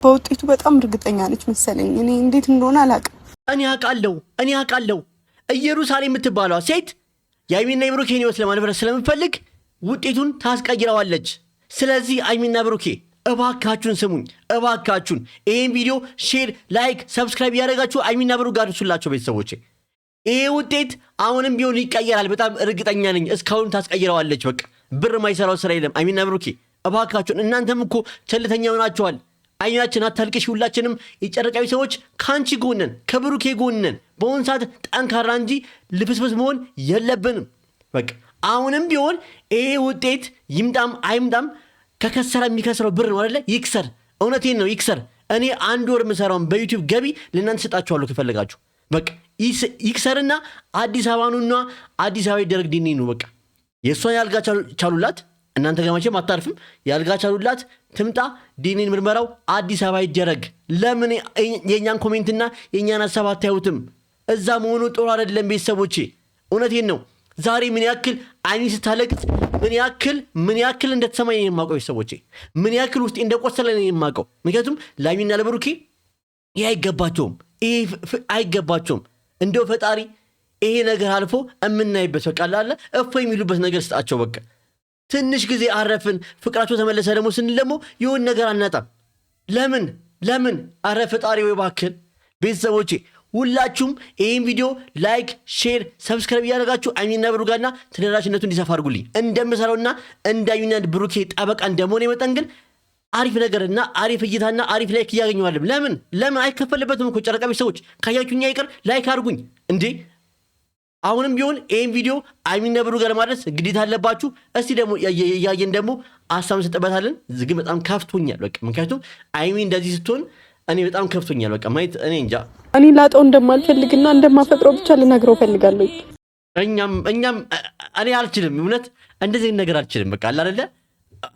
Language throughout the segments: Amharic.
በውጤቱ በጣም እርግጠኛ ነች መሰለኝ። እኔ እንዴት እንደሆነ አላውቅም። እኔ አውቃለሁ ኢየሩሳሌም የምትባለዋ ሴት የአይሚና የብሩኬን ህይወት ለማንፈረስ ስለምፈልግ ውጤቱን ታስቀይረዋለች። ስለዚህ አይሚና ብሩኬ እባካችሁን ስሙኝ፣ እባካችሁን ይህን ቪዲዮ ሼር፣ ላይክ፣ ሰብስክራይብ ያደረጋችሁ አይሚና ብሩክ አድርሱላቸው ቤተሰቦቼ። ይሄ ውጤት አሁንም ቢሆን ይቀየራል፣ በጣም እርግጠኛ ነኝ። እስካሁን ታስቀይረዋለች። በቃ ብር ማይሰራው ስራ የለም። አይሚና ብሩኬ እባካችሁን፣ እናንተም እኮ ቸልተኛ ሆናችኋል። አይናችን አታልቅሽ። ሁላችንም የጨረቃዊ ሰዎች ከአንቺ ጎነን፣ ከብሩኬ ጎነን። በአሁን ሰዓት ጠንካራ እንጂ ልፍስፍስ መሆን የለብንም። በቃ አሁንም ቢሆን ይሄ ውጤት ይምጣም አይምጣም ከከሰረ የሚከስረው ብር ነው አይደለ? ይክሰር። እውነቴን ነው ይክሰር። እኔ አንድ ወር የምሰራውን በዩቲዩብ ገቢ ለእናንተ ሰጣችኋለሁ ከፈለጋችሁ። በቃ ይክሰርና አዲስ አበባ ኑና አዲስ አበባ ይደረግ ዲኒ ነው በቃ። የእሷን ያልጋ ቻሉላት። እናንተ ጋር መቼም አታርፍም። ያልጋ ቻሉላት ትምጣ። ዲኒን ምርመራው አዲስ አበባ ይደረግ። ለምን የእኛን ኮሜንትና የእኛን ሀሳብ አታዩትም? እዛ መሆኑ ጥሩ አይደለም ቤተሰቦቼ። እውነቴን ነው። ዛሬ ምን ያክል አይኒ ስታለቅስ ምን ያክል እንደተሰማኝ የማውቀው ቤተሰቦቼ፣ ምን ያክል ውስጤ እንደቆሰለ የማውቀው። ምክንያቱም ለአይሚና ለብሩኬ ይህ አይገባቸውም። እንደው ፈጣሪ ይሄ ነገር አልፎ የምናይበት በቃ ላለ እፎ የሚሉበት ነገር ስጣቸው። በቃ ትንሽ ጊዜ አረፍን፣ ፍቅራቸው ተመለሰ ደግሞ ስንል ደግሞ ይሁን ነገር አናጣም። ለምን አረ ፈጣሪ ወይ እባክህን ቤተሰቦቼ ሁላችሁም ይህን ቪዲዮ ላይክ፣ ሼር፣ ሰብስክራይብ እያደረጋችሁ አይሚና ብሩክ ጋርና ተደራሽነቱ እንዲሰፋ አድርጉልኝ። እንደምሰራውና እንደ አይሚና ብሩኬ ጠበቃ እንደመሆን የመጠን ግን አሪፍ ነገርና አሪፍ እይታና አሪፍ ላይክ እያገኘዋለም። ለምን አይከፈልበትም እኮ ጨረቃ ቤተሰቦች። ካያችሁኛ ይቅር ላይክ አድርጉኝ እንዴ። አሁንም ቢሆን ይህን ቪዲዮ አይሚና ብሩክ ጋር ለማድረስ ግዴታ አለባችሁ። እስቲ ደግሞ እያየን ደግሞ ሀሳብ እንሰጥበታለን። ግን በጣም ከፍቶኛል በቃ። ምክንያቱም አይሚ እንደዚህ ስትሆን እኔ በጣም ከፍቶኛል በቃ ማየት። እኔ እንጃ እኔ ላጣው እንደማልፈልግና እንደማፈቅረው ብቻ ልነግረው ፈልጋለሁ። እኛም እኔ አልችልም፣ እውነት እንደዚህ ነገር አልችልም። በቃ አለ አይደለ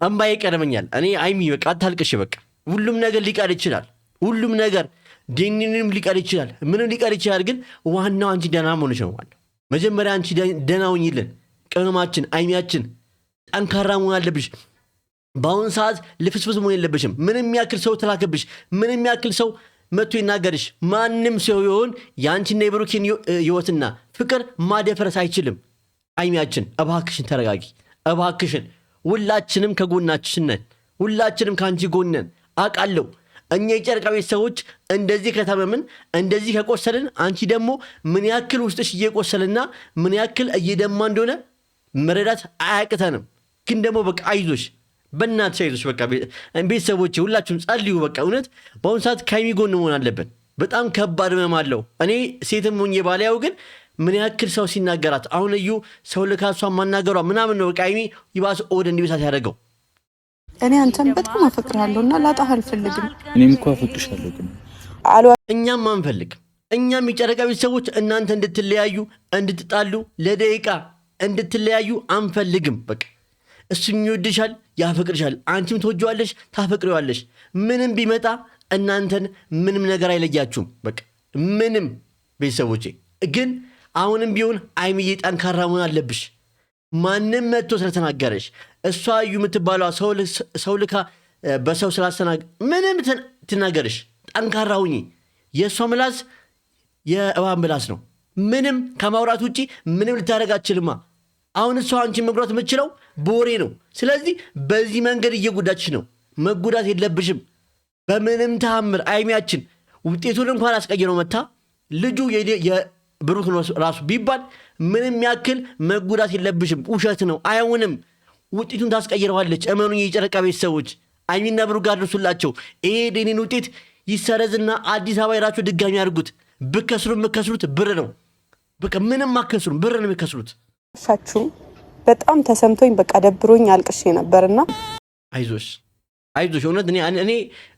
እምባዬ ቀደመኛል። እኔ አይሚ በቃ አታልቅሽ በቃ። ሁሉም ነገር ሊቀር ይችላል፣ ሁሉም ነገር ዲኒንም ሊቀር ይችላል፣ ምንም ሊቀር ይችላል። ግን ዋናው አንቺ ደህና መሆንሽ ነው ዋናው። መጀመሪያ አንቺ ደህና ሁኚልን። ቅመማችን አይሚያችን ጠንካራ መሆን አለብሽ። በአሁኑ ሰዓት ልፍስፍስ መሆን የለብሽም። ምንም ያክል ሰው ተላከብሽ፣ ምንም ያክል ሰው መጥቶ ይናገርሽ፣ ማንም ሰው ይሆን የአንቺና የብሩኬን ህይወትና ፍቅር ማደፈረስ አይችልም። አይሚያችን እባክሽን ተረጋጊ፣ እባክሽን። ሁላችንም ከጎናችን ነን፣ ሁላችንም ከአንቺ ጎን ነን። አውቃለሁ እኛ የጨረቃ ቤተሰቦች እንደዚህ ከታመምን እንደዚህ ከቆሰልን አንቺ ደግሞ ምን ያክል ውስጥሽ እየቆሰልና ምን ያክል እየደማ እንደሆነ መረዳት አያቅተንም። ግን ደግሞ በቃ አይዞሽ፣ በእናትሽ አይዞሽ። በቃ ቤተሰቦቼ ሁላችሁም ጸልዩ። በቃ እውነት በአሁኑ ሰዓት ከአይሚ ጎን መሆን አለብን። በጣም ከባድ ህመም አለው። እኔ ሴትም ሆኜ ባሊያው ግን ምን ያክል ሰው ሲናገራት አሁን እዩ ሰው ልካሷ ማናገሯ ምናምን ነው በቃ አይሚ ይባስ ወደ እንዲበሳት ያደረገው። እኔ አንተን በጣም አፈቅርሃለሁ እና ላጣህ አልፈልግም። እኔም እኮ አፈቅርሻለሁ ግን እኛም አንፈልግም። እኛም የጨረቃ ቤተሰቦች እናንተ እንድትለያዩ እንድትጣሉ ለደቂቃ እንድትለያዩ አንፈልግም። በቃ እሱም ይወድሻል፣ ያፈቅርሻል፣ አንቺም ትወጂዋለሽ፣ ታፈቅሪዋለሽ። ምንም ቢመጣ እናንተን ምንም ነገር አይለያችሁም። በቃ ምንም ቤተሰቦቼ። ግን አሁንም ቢሆን አይሚዬ ጠንካራ መሆን አለብሽ። ማንም መጥቶ ስለተናገረሽ እሷ እዩ የምትባለው ሰው ልካ በሰው ስላስተናገ ምንም ትናገርሽ፣ ጠንካራ ሁኚ። የእሷ ምላስ የእባብ ምላስ ነው። ምንም ከማውራት ውጭ ምንም ልታደርግ አትችልማ። አሁን እሷ አንቺን መጉዳት የምትችለው በወሬ ነው። ስለዚህ በዚህ መንገድ እየጎዳች ነው። መጎዳት የለብሽም በምንም ተአምር። አይሚያችን ውጤቱን እንኳን አስቀይረው መታ ልጁ የብሩክ ራሱ ቢባል ምንም ያክል መጎዳት የለብሽም። ውሸት ነው፣ አይሆንም። ውጤቱን ታስቀይረዋለች። እመኑኝ የጨረቃ ቤተሰቦች። አይሚና ብሩክ ጋር ደርሱላቸው። ይሄ ዴኒን ውጤት ይሰረዝና አዲስ አበባ የራችሁ ድጋሚ ያድርጉት። የምከስሩት ብር ነው። በቃ ምንም አከስሩም፣ ብር ነው የሚከስሩት። ሻችሁ በጣም ተሰምቶኝ በቃ ደብሮኝ አልቅሼ ነበርና አይዞሽ እውነት እኔ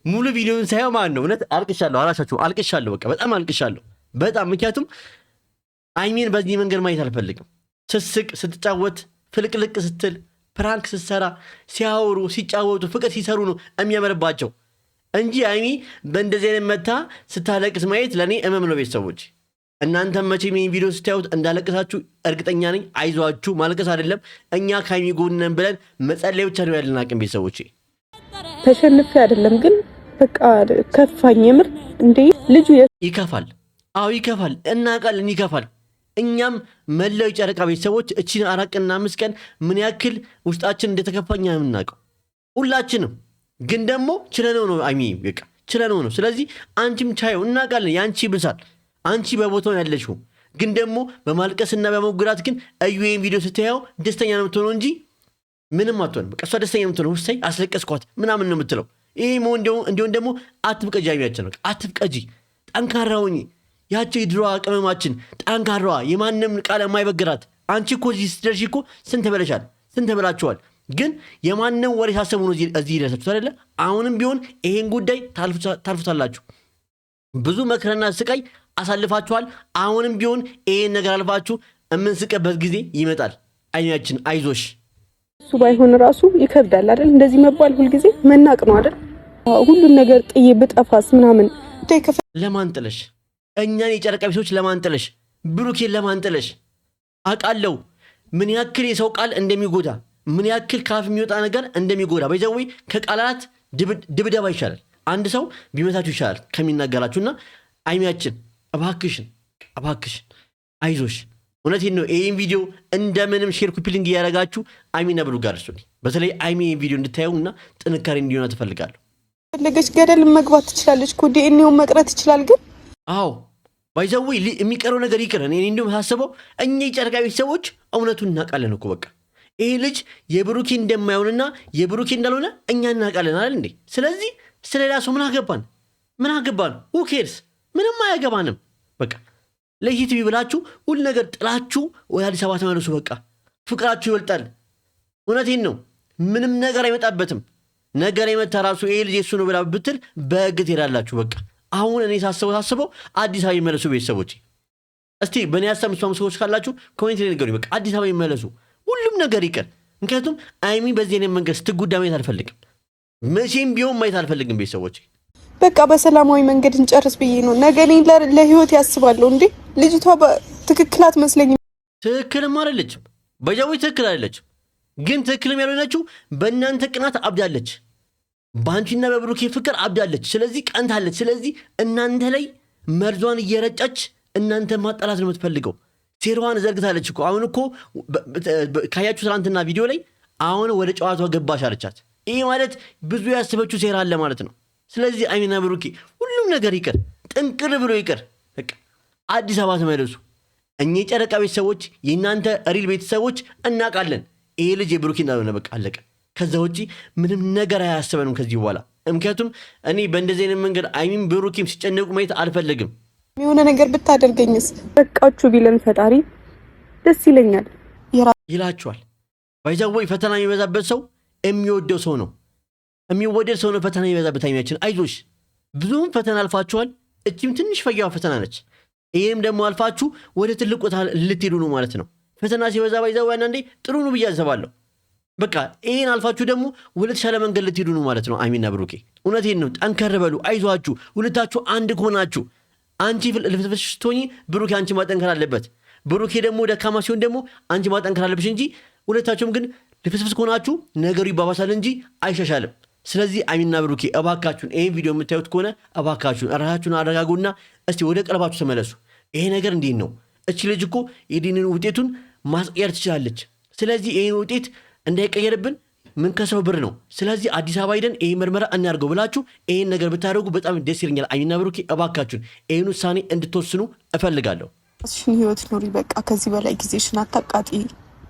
ሙሉ ቪዲዮን ሳይሆን ማለት ነው እውነት አልቅሻለሁ። አላሻችሁ አልቅሻለሁ። በቃ በጣም አልቅሻለሁ። በጣም ምክንያቱም አይሚን በዚህ መንገድ ማየት አልፈልግም። ስትስቅ፣ ስትጫወት፣ ፍልቅልቅ ስትል፣ ፕራንክ ስትሰራ፣ ሲያወሩ፣ ሲጫወቱ፣ ፍቅር ሲሰሩ ነው የሚያምርባቸው እንጂ አይሚ በእንደዚህ አይነት መታ ስታለቅስ ማየት ለእኔ እመም ነው። ቤተሰቦች እናንተም መቼም ይህን ቪዲዮ ስታዩት እንዳለቅሳችሁ እርግጠኛ ነኝ። አይዟችሁ፣ ማልቀስ አይደለም። እኛ ከሀይሚ ጎን ነን ብለን መጸለይ ብቻ ነው ያለን አቅም። ቤተሰቦቼ ተሸንፌ አይደለም ግን በቃ ከፋኝ የምር እንዴ ልጁ ይከፋል። አዎ ይከፋል፣ እናውቃለን ይከፋል። እኛም መላው የጨረቃ ቤተሰቦች እቺን 4 ቀንና 5 ቀን ምን ያክል ውስጣችን እንደተከፋኛ የምናውቀው ሁላችንም። ግን ደግሞ ችለነው ነው በቃ ችለነው ነው። ስለዚህ አንቺም ቻየው፣ እናውቃለን ያንቺ ብሳል፣ አንቺ በቦታው ያለሽው። ግን ደግሞ በማልቀስና በመጉራት ግን ይሄን ቪዲዮ ስታየው ደስተኛ ነው የምትሆነው እንጂ ምንም አትሆንም። በቃ እሷ ደስተኛ ነው የምትሆነው። ውስጥ አስለቀስኳት ምናምን ነው የምትለው። ይሄ እንዲሁም ደግሞ አትፍቀጂ፣ አይሚያችን ነው አትፍቀጂ፣ ጠንካራ ሁኚ። ያቺ ድሮዋ ቅመማችን ጠንካራዋ የማንም ቃል የማይበግራት አንቺ እኮ እዚህ ስትደርሺ እኮ ስንት በለሻል፣ ስንት በላችኋል። ግን የማንም ወሬ ሳሰቡ ነው እዚህ ደረሳችሁት አይደለ? አሁንም ቢሆን ይሄን ጉዳይ ታልፉታላችሁ። ብዙ መከራና ስቃይ አሳልፋችኋል። አሁንም ቢሆን ይሄን ነገር አልፋችሁ የምንስቅበት ጊዜ ይመጣል። አይናችን አይዞሽ። እሱ ባይሆን ራሱ ይከብዳል አይደል? እንደዚህ መባል ሁልጊዜ መናቅ ነው አይደል? ሁሉን ነገር ጥዬ ብጠፋስ ምናምን ለማን ጥለሽ? እኛን የጨረቃ ቤቶች ለማን ጥለሽ? ብሩኬን ለማን ጥለሽ? አውቃለሁ ምን ያክል የሰው ቃል እንደሚጎዳ፣ ምን ያክል ካፍ የሚወጣ ነገር እንደሚጎዳ። በዛው ከቃላት ድብደባ ይሻላል። አንድ ሰው ቢመታችሁ ይሻላል ከሚናገራችሁና አይሚያችን እባክሽን አይዞሽ። እውነቴን ነው። ይህን ቪዲዮ እንደምንም ሼር ኩፒሊንግ እያደረጋችሁ አይሚና ብሩክ ጋር እርሱልኝ። በተለይ አይሚ ይህን ቪዲዮ እንድታየውና ጥንካሬ እንዲሆና ትፈልጋለሁ። ፈለገች ገደል መግባት ትችላለች እኮ ዲኤንኤውን መቅረት ይችላል። ግን አዎ ባይዘው የሚቀረው ነገር ይቅር። እኔ እንዲሁም ሳስበው እኛ የጨረቃ ቤተሰቦች እውነቱን እናውቃለን እኮ በቃ ይሄ ልጅ የብሩኬ እንደማይሆንና የብሩኬ እንዳልሆነ እኛ እናውቃለን አይደል እንዴ? ስለዚህ ስለሌላ ሰው ምን አገባን? ሁ ኬርስ? ምንም አያገባንም። በቃ ለይት ቢብላችሁ ሁሉ ነገር ጥላችሁ ወደ አዲስ አበባ ተመለሱ። በቃ ፍቅራችሁ ይወልጣል። እውነቴን ነው። ምንም ነገር አይመጣበትም። ነገር የመታ ራሱ ይሄ ልጅ እሱ ነው ብላ ብትል በሕግ ትሄዳላችሁ። በቃ አሁን እኔ ሳስበው አዲስ አበባ ይመለሱ ቤተሰቦች። እስቲ በእኔ ሀሳብ የምትስማሙ ሰዎች ካላችሁ ኮሜንት ላይ ንገሩኝ። በቃ አዲስ አበባ ይመለሱ፣ ሁሉም ነገር ይቀር። ምክንያቱም አይሚ በዚህ አይነት መንገድ ስትጎዳ ማየት አልፈልግም። መቼም ቢሆን ማየት አልፈልግም ቤተሰቦች። በቃ በሰላማዊ መንገድ እንጨርስ ብዬ ነው። ነገ እኔ ለህይወት ያስባለሁ። እንዴ ልጅቷ ትክክል አትመስለኝም። ትክክልም አይደለችም፣ በጃዊ ትክክል አይደለችም። ግን ትክክልም ያልሆነችው በእናንተ ቅናት አብዳለች፣ በአንቺና በብሩኬ ፍቅር አብዳለች። ስለዚህ ቀንታለች። ስለዚህ እናንተ ላይ መርዟን እየረጨች እናንተ ማጣላት ነው የምትፈልገው። ሴራዋን ዘርግታለች እኮ። አሁን እኮ ካያችሁ ትናንትና ቪዲዮ ላይ አሁን ወደ ጨዋታው ገባሽ አለቻት። ይሄ ማለት ብዙ ያስበችው ሴራ አለ ማለት ነው። ስለዚህ አይሚና ብሩኬ ሁሉም ነገር ይቅር፣ ጥንቅር ብሎ ይቅር። በቃ አዲስ አበባ ተመለሱ። እኛ የጨረቃ ቤተሰቦች፣ የእናንተ ሪል ቤተሰቦች እናውቃለን ይሄ ልጅ የብሩኬ እንዳልሆነ። በቃ አለቀ። ከዛ ውጪ ምንም ነገር አያስበንም ከዚህ በኋላ። ምክንያቱም እኔ በእንደዚህ አይነት መንገድ አይሚን ብሩኬም ሲጨነቁ ማየት አልፈልግም። የሆነ ነገር ብታደርገኝስ? በቃችሁ ቢለን ፈጣሪ ደስ ይለኛል ይላችኋል። ባይዛወይ ፈተና የሚበዛበት ሰው የሚወደው ሰው ነው፣ የሚወደድ ሰው ነው ፈተና የሚበዛበት። አይሚያችን አይዞሽ፣ ብዙም ፈተና አልፋችኋል። እቺም ትንሽ ፈያዋ ፈተና ነች። ይህም ደግሞ አልፋችሁ ወደ ትልቅ ቦታ ልትሄዱ ነው ማለት ነው። ፈተና ሲበዛ ባይዛወይ አንዳንዴ ጥሩ ነው ብዬ አስባለሁ። በቃ ይህን አልፋችሁ ደግሞ ወደ ተሻለ መንገድ ልትሄዱ ነው ማለት ነው። አይሚና ብሩኬ እውነቴን ነው። ጠንከር በሉ፣ አይዟችሁ። ሁለታችሁ አንድ ከሆናችሁ አንቺ ልፍትፍሽ ስትሆኚ ብሩኬ አንቺ ማጠንከር አለበት። ብሩኬ ደግሞ ደካማ ሲሆን ደግሞ አንቺ ማጠንከር አለብሽ እንጂ ሁለታችሁም ግን ልፍትፍስ ከሆናችሁ ነገሩ ይባባሳል እንጂ አይሻሻልም። ስለዚህ አይሚና ብሩኬ እባካችሁን ይህን ቪዲዮ የምታዩት ከሆነ እባካችሁን ራሳችሁን አረጋጉና እስቲ ወደ ቀልባችሁ ተመለሱ። ይሄ ነገር እንዴት ነው? እቺ ልጅ እኮ የዲንን ውጤቱን ማስቀየር ትችላለች። ስለዚህ ይህን ውጤት እንዳይቀየርብን ምን ከሰው ብር ነው። ስለዚህ አዲስ አበባ ሄደን ይሄን ምርመራ እናድርገው ብላችሁ ይሄን ነገር ብታደርጉ በጣም ደስ ይለኛል። አይሚና ብሩኬ እባካችሁን ይሄን ውሳኔ እንድትወስኑ እፈልጋለሁ። እሺን ህይወት ኑሪ። በቃ ከዚህ በላይ ጊዜሽን አታቃጢ።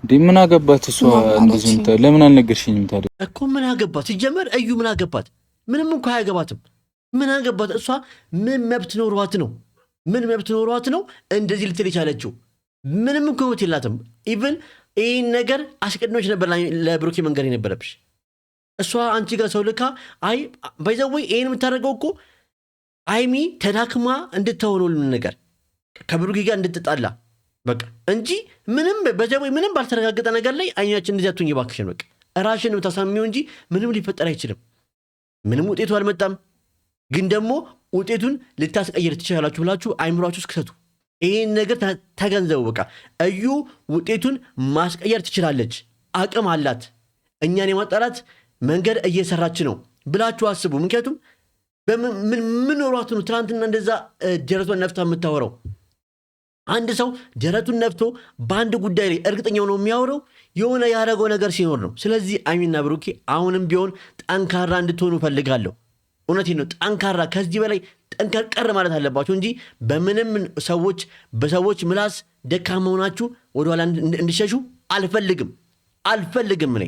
እንዴ ምን አገባት እሷ? እንደዚህ ለምን አልነገርሽኝም ታዲያ? እኮ ምን አገባት? ሲጀመር እዩ ምን አገባት? ምንም እንኳ አያገባትም። ምን አገባት? እሷ ምን መብት ኖሯት ነው? ምን መብት ኖሯት ነው እንደዚህ ልትል የቻለችው? ምንም እንኳ መብት የላትም። ኢቭን ይህን ነገር አስቀድሞች ነበር ለብሩኬ መንገር የነበረብሽ። እሷ አንቺ ጋር ሰው ልካ አይ ባይዘወይ ይህን የምታደርገው እኮ አይሚ ተዳክማ እንድትሆነው ነገር ከብሩኬ ጋር እንድትጣላ በቃ እንጂ ምንም በዘወይ ምንም ባልተረጋገጠ ነገር ላይ አይኛችን እንደዚያ አትሁኝ እባክሽን። በቃ ራሽን የምታሳምሚው እንጂ ምንም ሊፈጠር አይችልም። ምንም ውጤቱ አልመጣም፣ ግን ደግሞ ውጤቱን ልታስቀይር ትችላላችሁ ብላችሁ አይምሯችሁ ውስጥ ክተቱ። ይህን ነገር ተገንዘቡ። በቃ እዩ ውጤቱን ማስቀየር ትችላለች፣ አቅም አላት፣ እኛን የማጣላት መንገድ እየሰራች ነው ብላችሁ አስቡ። ምክንያቱም ምን ኖሯት ነው ትናንትና እንደዛ ደረቷን ነፍታ የምታወራው? አንድ ሰው ደረቱን ነፍቶ በአንድ ጉዳይ ላይ እርግጠኛው ነው የሚያወራው የሆነ ያደረገው ነገር ሲኖር ነው። ስለዚህ ሀይሚና ብሩኬ አሁንም ቢሆን ጠንካራ እንድትሆኑ እፈልጋለሁ። እውነቴን ነው። ጠንካራ ከዚህ በላይ ጠንከር ማለት አለባችሁ እንጂ በምንም በሰዎች ምላስ ደካማ ሆናችሁ ወደኋላ እንድሸሹ አልፈልግም። እኔ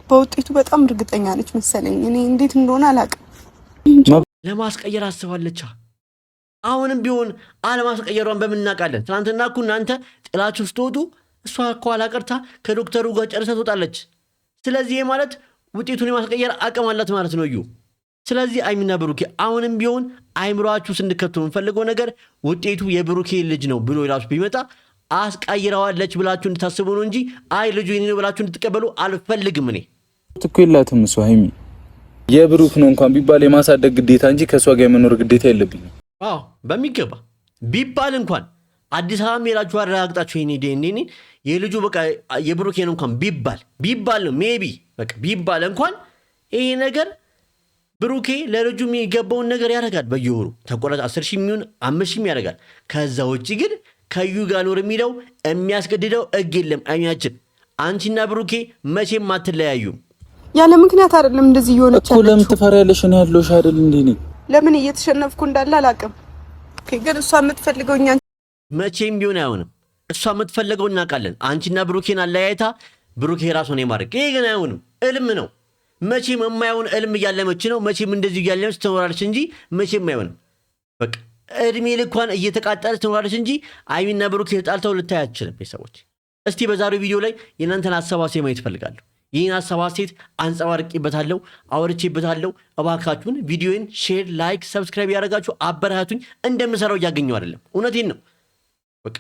በውጤቱ በጣም እርግጠኛ ነች መሰለኝ። እኔ እንዴት እንደሆነ አላውቅም። ለማስቀየር አስባለች። አሁንም ቢሆን አለማስቀየሯን በምናውቃለን። ትናንትና እኮ እናንተ ጥላችሁ ስትወጡ እሷ እኮ አላቀርታ ከዶክተሩ ጋር ጨርሳ ትወጣለች። ስለዚህ ማለት ውጤቱን የማስቀየር አቅም አላት ማለት ነው እዩ። ስለዚህ ሀይሚና ብሩኬ አሁንም ቢሆን አይምሯችሁ ስንከቱ የምንፈልገው ነገር ውጤቱ የብሩኬ ልጅ ነው ብሎ ራሱ ቢመጣ አስቀይረዋለች ብላችሁ እንድታስቡ ነው እንጂ አይ ልጁ የኔ ነው ብላችሁ እንድትቀበሉ አልፈልግም። እኔ እኮ የላትም እሷ ሀይሚ የብሩክ ነው እንኳን ቢባል የማሳደግ ግዴታ እንጂ ከእሷ ጋር የመኖር ግዴታ የለብኝም። አዎ በሚገባ ቢባል እንኳን አዲስ አበባ ሜላችሁ አረጋግጣችሁ ይሄኔ የልጁ በቃ የብሩኬ ነው እንኳን ቢባል ነው ሜቢ በቃ ቢባል እንኳን ይሄ ነገር ብሩኬ ለልጁ የሚገባውን ነገር ያደርጋል። በየወሩ ተቆራጭ 10,000 የሚሆን 5,000 ያደርጋል። ከዛ ውጭ ግን ከዩ ጋር ኖር የሚለው የሚያስገድደው ሕግ የለም። አይኛችን አንቺና ብሩኬ መቼም አትለያዩም። ያለ ምክንያት አይደለም እንደዚህ እየሆነች እኮ ለምን ትፈሪያለሽ? እኔ ያለሁሽ አይደል እንዴ? ለምን እየተሸነፍኩ እንዳለ አላውቅም። ግን እሷ የምትፈልገው እኛ መቼም ቢሆን አይሆንም። እሷ የምትፈልገው እናውቃለን። አንቺና ብሩኬን አለያይታ ብሩኬ ራሱን የማድረግ ይሄ ግን አይሆንም። እልም ነው። መቼም የማይሆን እልም እያለመች ነው። መቼም እንደዚህ እያለመች ትኖራለች እንጂ መቼም አይሆንም። በቃ እድሜ ልኳን እየተቃጠለች ትኖራለች እንጂ ሀይሚና ብሩኬ ተጣልተው ልታይ አትችልም። ቤተሰቦች እስቲ በዛሬው ቪዲዮ ላይ የእናንተን ሀሳብ ማየት እፈልጋለሁ። ይህን ሀሳብ አንጸባርቄበታለሁ፣ አወርቼበታለሁ። እባካችሁን ቪዲዮን ሼር፣ ላይክ፣ ሰብስክራይብ ያደረጋችሁ አበረታቱኝ። እንደምሰራው እያገኘው አይደለም። እውነቴን ነው። በቃ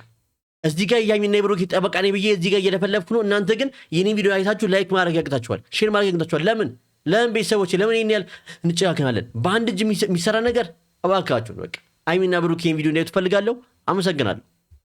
እዚህ ጋር የሀይሚና የብሩኬ ጠበቃ ነኝ ብዬ እዚህ ጋር እየለፈለፍኩ ነው። እናንተ ግን ይህን ቪዲዮ አይታችሁ ላይክ ማድረግ ያቅታችኋል፣ ሼር ማድረግ ያቅታችኋል። ለምን ቤተሰቦች ለምን ይህን ያህል እንጨካከናለን? በአንድ እጅ የሚሰራ ነገር እባካችሁን በቃ ሀይሚና ብሩኬን ቪዲዮ እንዳይቱ ፈልጋለሁ። አመሰግናለሁ።